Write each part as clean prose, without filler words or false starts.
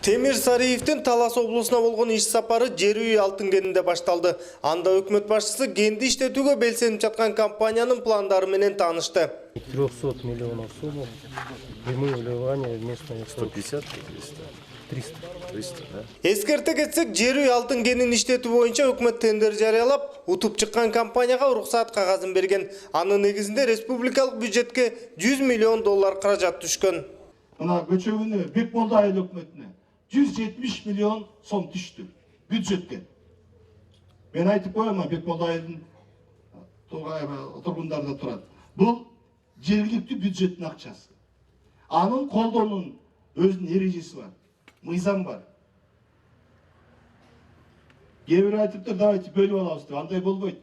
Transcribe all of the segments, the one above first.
Темир Сариевдин Талас облусуна болгон иш сапары жер үй алтын кенинде башталды. Анда өкмөт башчысы кенди иштетүүгө белсенип жаткан компаниянын пландары менен таанышты. 300 миллионов сумма. И мы вливание местное 150, 300. 300, да? Эскерте кетсек, жер үй алтын кенин иштетүү боюнча өкмөт тендер жарыялап, утуп чыккан компанияга уруксаат кагазын берген. Анын негизинде республикалык бюджетке 100 миллион доллар каражат түшкөн. Мына көчөгүнө Бекмолда айыл өкмөтүнө 170 миллион сом түштү бюджетке. Мен айтып коем, Бекмолда айылдын тургундарда турат. Бул жергиликтүү бюджеттин акчасы. Анын колдоонун өзүнүн эрежеси бар, мыйзам бар. Кээ бир айтыптыр, давайте бөлүп алабыз деп, андай болбойт.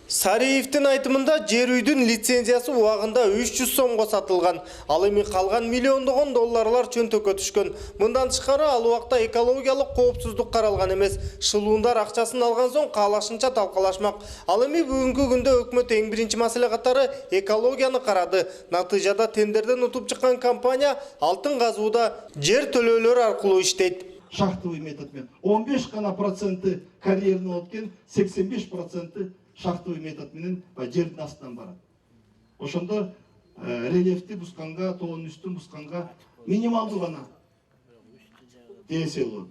Сариевдин айтымында жер үйдүн лицензиясы убагында 300 сомго сатылган. Ал эми калган миллиондогон долларлар чөнтөккө түшкөн. Мындан тышкары ал убакта экологиялык коопсуздук каралган эмес. Шылуундар акчасын алган соң каалашынча талкалашмак. Ал эми бүгүнкү күндө өкмөт эң биринчи маселе катары экологияны карады. Натыйжада тендерден утуп чыккан компания алтын казууда жер төлөөлөр аркылуу иштейт. Шахтовый методмен 15 гана проценты карьерный болуп кеткен, 85% шахтовый метод менен жердин астынан барат. Ошондо рельефти бусканга, тоонун үстүн бусканга минималдуу гана ДСЛ болот.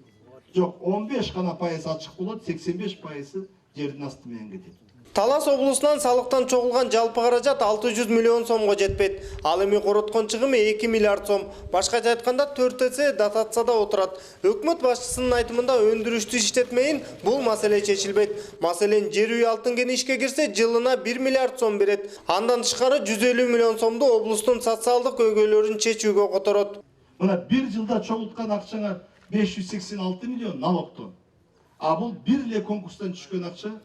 Жок, 15 гана пайыз ачык болот, 85% жердин асты менен кетет. Талас облусунан салыктан чогулган жалпы каражат 600 миллион сомго жетпейт. Ал эми короткон чыгымы 2 миллиард сом. Башкача айтканда 4 эсе дотацияда отурат. Өкмөт башчысынын айтымында өндүрүштү иштетмейин бул маселе чечилбейт. Маселен жер үй алтын кени ишке кирсе жылына 1 миллиард сом берет. Андан тышкары 150 миллион сомду облустун социалдык көйгөйлөрүн чечүүгө которот. Мына бир жылда чогулткан акчаңа 586 миллион налогтон. А бул бир эле конкурстан түшкөн акча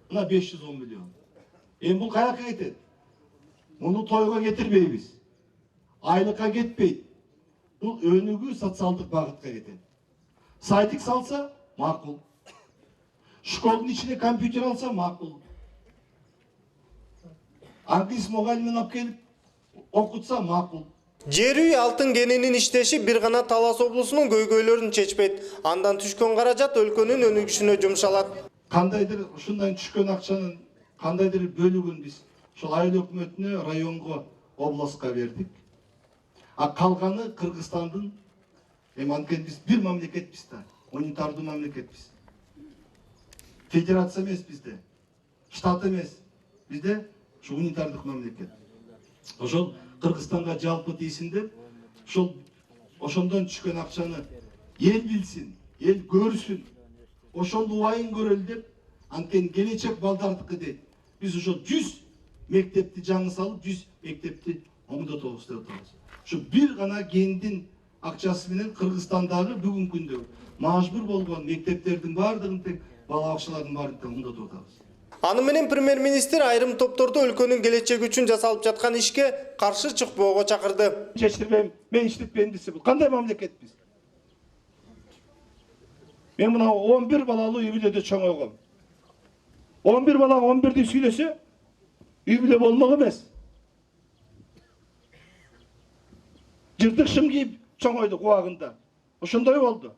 мына 510 миллион. Эми бул каяка кетет? Муну тойго кетирбейбиз. Айлыкка кетпейт. Бул өнүгүү социалдык багытка кетет. Сайтик салса макул. Школдун ичине компьютер алса макул. Англис мугалимин алып келип окутса макул. Жер үй алтын кенинин иштеши бир гана Талас облусунун көйгөйлөрүн чечпейт. Андан түшкөн каражат өлкөнүн өнүгүшүнө жумшалат. Кандайдыр ушундан түшкөн акчанын кандайдыр бөлүгүн биз ошол айыл өкмөтүнө, районго, областка бердик. А калганы Кыргызстандын, эми анткени биз бир мамлекетпиз да, унитардуу мамлекетпиз. Федерация эмес бизде, штат эмес. Бизде ушу унитардык мамлекет. Ошол Кыргызстанга жалпы тийсин деп, ошондон түшкөн акчаны эл билсин, эл көрсүн. Ошол убайын көрөлү деп, анткени келечек балдардыкы дейт. Биз ошол 100 мектепти жаңы салып, 100 мектепти оңдотобуз деп атабыз. Ушу бир гана кендин акчасы менен Кыргызстандагы бүгүнкү күндө мажбур болгон мектептердин баардыгын тең, бала бакчалардын баарын тең оңдотуп атабыз. Аны менен премьер-министр айрым топторду өлкөнүн келечеги үчүн жасалып жаткан ишке каршы чыкпоого чакырды. Чечилбейм, мен иштетпейм десе, бул кандай мамлекетпиз? Мен мына 11 балалуу үй бүлөдө чоңойгом. 11 бала 11-ди сүйлөсө, үй бүлө болмок эмес. Жыртык шым кийип чоңойдук убагында. Ошондой болду.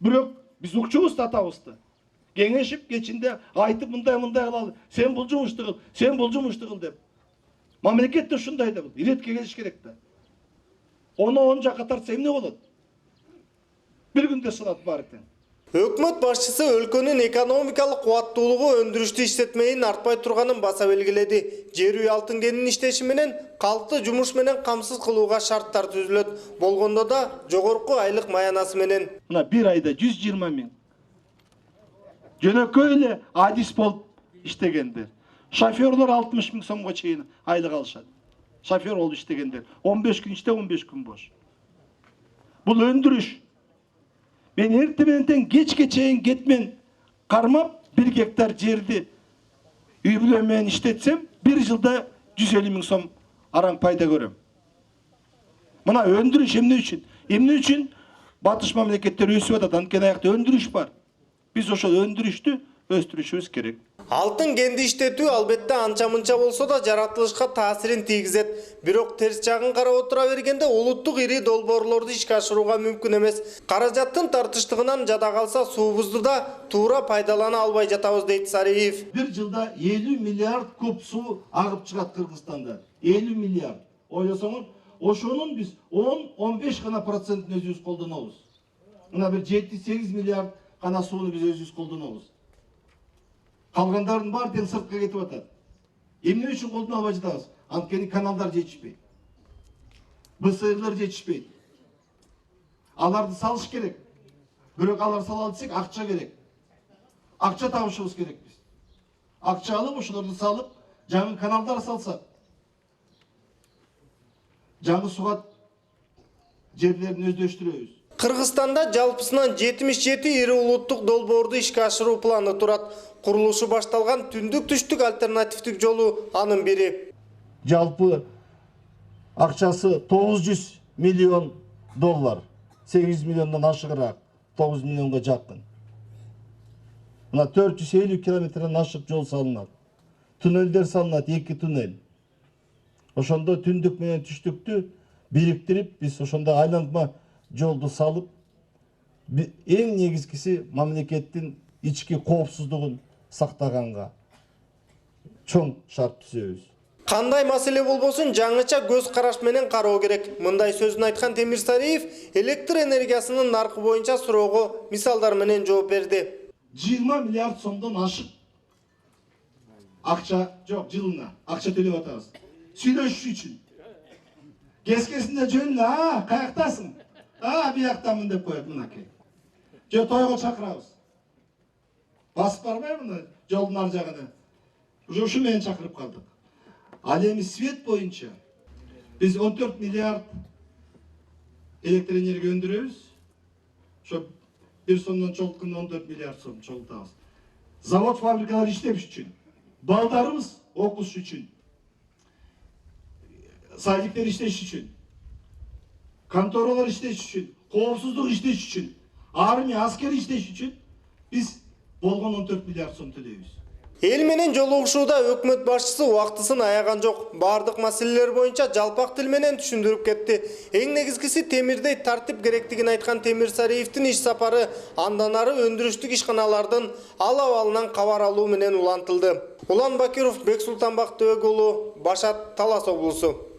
Бирок биз укчубуз атабызды. Кеңешип кечинде айтып мындай кылалы, сен бул жумушту кыл, сен бул жумушту кыл деп. Мамлекетте ушундай да бул, иретке келиш керек да. Оны оң жакка тартса эмне болот? Бир күндө сынат баары тең. Өкмөт башчысы өлкөнүн экономикалык кубаттуулугу өндүрүштү иштетмейин артпай турганын баса белгиледи. Жер үй алтын кенин иштеши менен калкты жумуш менен камсыз кылууга шарттар түзүлөт. Болгондо да жогорку айлык маянасы менен. Мына бир айда 120 миң. Жөнөкөй эле адис болуп иштегендер. Шофёрлор 60 миң сомго чейин айлык алышат. Шофёр болуп иштегендер 15 күн иште, 15 күн бош. Бул өндүрүш. Мен эрте менен тең кечке чейин кетмен кармап 1 гектар жерди үй бүлө менен иштетсем, бир жылда 150 миң сом араң пайда көрөм. Мына өндүрүш эмне үчүн? Эмне үчүн батыш мамлекеттер өсүп атат, анткени аякта өндүрүш бар. Биз ошол өндүрүштү өстүрүшүбүз керек. Алтын кенди иштетүү албетте анча-мынча болсо да жаратылышка таасирин тийгизет. Бирок терс жагын карап отура бергенде улуттук ири долбоорлорду ишке ашырууга мүмкүн эмес. Каражаттын тартыштыгынан жада калса суубузду да туура пайдалана албай жатабыз дейт Сариев. Bir жылда 50 миллиард куб суу агып чыгат Кыргызстанда. 50 миллиард. Ойлосоңуз, ошонун биз 10-15 гана процентин өзүбүз колдонобуз. Мына бир 7-8 миллиард гана сууну биз өзүбүз колдонобуз. Калгандардын баары тең сыртка кетип атат. Эмне үчүн колдоно албай жатабыз? Анткени каналдар жетишпейт. БСРлер жетишпейт. Аларды салыш керек. Бирок алар сала десек акча керек. Акча табышыбыз керек биз. Акча алып, ошолорду салып, жаңы каналдар салсак, жаңы суга жерлерин өздөштүрөбүз. Кыргызстанда жалпысынан 77 ири улуттук долбоорду ишке ашыруу планы турат. Курулушу башталган түндүк-түштүк альтернативдик жолу анын бири. Жалпы акчасы 900 миллион доллар. 8 миллиондон ашыгыраак, 9 миллионго жакын. Мына 450 километрден ашык жол салынат. Туннелдер салынат, 2 туннель. Ошондо түндүк менен түштүктү бириктирип, биз ошондо айланма жолду салып, эң негизгиси мамлекеттин ички коопсуздугун сактаганга чоң шарт түзөбүз. Кандай маселе болбосун жаңыча көз караш менен кароо керек. Мындай сөзүн айткан Темир Сариев электр энергиясынын наркы боюнча суроого мисалдар менен жооп берди. 20 миллиард сомдон ашык акча жок, жылына акча төлөп атабыз. Сүйлөшүш үчүн. Кескесинде жөн эле, каяктасың? Бияктамын деп коет мынакей. Жо тойго чакырабыз. Басып барбай мына жолдун ар жагына. Ушу менен чакырып калдык. Ал эми свет боюнча биз 14 миллиард электр энергия өндүрөбүз. Ошо bir сомдон чогултканда 14 миллиард сом чогултабыз. Завод фабрикалар иштеш үчүн, балдарыбыз окуш үчүн, садиктер иштеш үчүн, конторалар иштеш үчүн, коопсуздук иштеш үчүн, армия, аскер иштеш үчүн биз болгон 14 миллиард сом төлөйбүз. Эл менен жолугушууда өкмөт башчысы убактысын аяган жок. Бардык маселелер боюнча жалпак тил менен түшүндүрүп кетти. Эң негизгиси темирдей тартип керектигин айткан Темир Сариевдин иш сапары андан ары өндүрүштүк ишканалардын ал абалынан кабар алуу менен улантылды. Улан Бакиров, Бексултан Бактыбек уулу, Башат, Талас облусу.